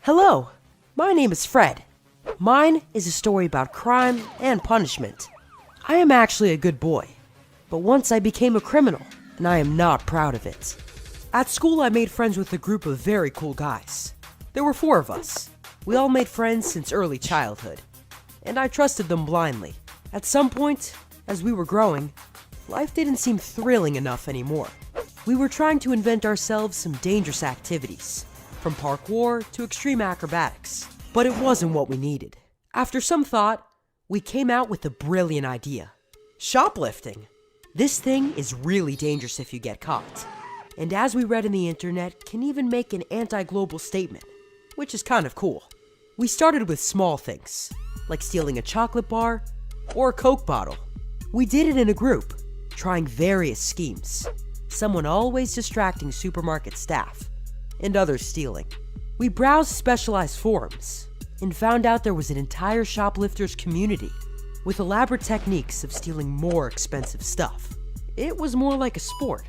Hello, my name is Fred. Mine is a story about crime and punishment. I am actually a good boy, but once I became a criminal, and I am not proud of it. At school, I made friends with a group of very cool guys. There were 4 of us. We all made friends since early childhood, and I trusted them blindly. At some point, as we were growing, life didn't seem thrilling enough anymore. We were trying to invent ourselves some dangerous activities, from parkour to extreme acrobatics, but it wasn't what we needed. After some thought, we came out with a brilliant idea. Shoplifting. This thing is really dangerous if you get caught, and as we read in the internet, can even make an anti-global statement, which is kind of cool. We started with small things, like stealing a chocolate bar or a Coke bottle. We did it in a group, trying various schemes, someone always distracting supermarket staff, and others stealing. We browsed specialized forums, and found out there was an entire shoplifters community with elaborate techniques of stealing more expensive stuff. It was more like a sport.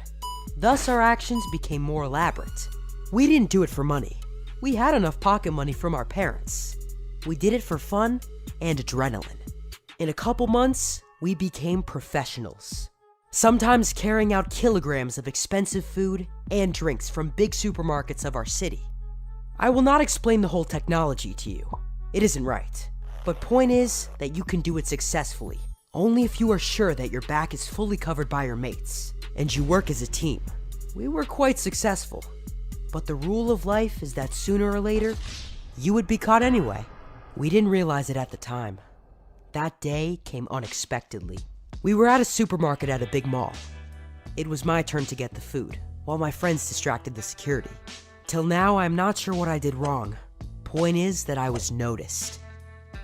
Thus, our actions became more elaborate. We didn't do it for money. We had enough pocket money from our parents. We did it for fun and adrenaline. In a couple months, we became professionals, sometimes carrying out kilograms of expensive food and drinks from big supermarkets of our city. I will not explain the whole technology to you. It isn't right. But point is that you can do it successfully, only if you are sure that your back is fully covered by your mates, and you work as a team. We were quite successful, but the rule of life is that sooner or later, you would be caught anyway. We didn't realize it at the time. That day came unexpectedly. We were at a supermarket at a big mall. It was my turn to get the food, while my friends distracted the security. Till now, I'm not sure what I did wrong. Point is that I was noticed.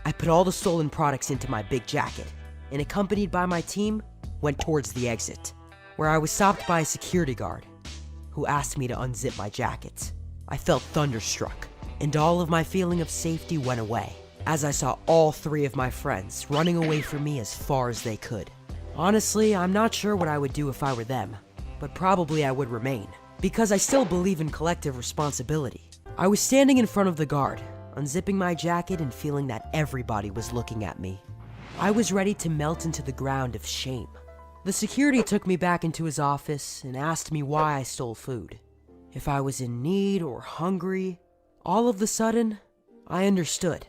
I put all the stolen products into my big jacket, and accompanied by my team, went towards the exit, where I was stopped by a security guard, who asked me to unzip my jacket. I felt thunderstruck, and all of my feeling of safety went away, as I saw all 3 of my friends running away from me as far as they could. Honestly, I'm not sure what I would do if I were them, but probably I would remain, because I still believe in collective responsibility. I was standing in front of the guard, unzipping my jacket and feeling that everybody was looking at me. I was ready to melt into the ground of shame. The security took me back into his office and asked me why I stole food. If I was in need or hungry. All of a sudden, I understood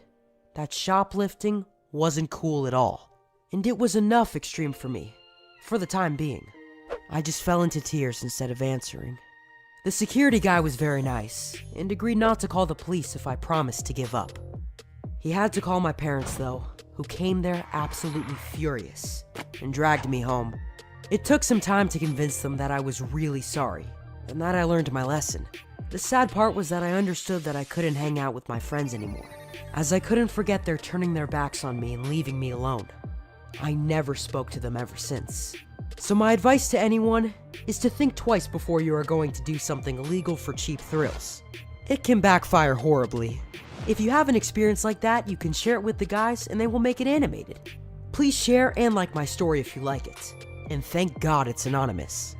that shoplifting wasn't cool at all. And it was enough extreme for me, for the time being. I just fell into tears instead of answering. The security guy was very nice, and agreed not to call the police if I promised to give up. He had to call my parents though, who came there absolutely furious, and dragged me home. It took some time to convince them that I was really sorry, and that I learned my lesson. The sad part was that I understood that I couldn't hang out with my friends anymore, as I couldn't forget their turning their backs on me and leaving me alone. I never spoke to them ever since. So my advice to anyone is to think twice before you are going to do something illegal for cheap thrills. It can backfire horribly. If you have an experience like that, you can share it with the guys and they will make it animated. Please share and like my story if you like it. And thank God it's anonymous.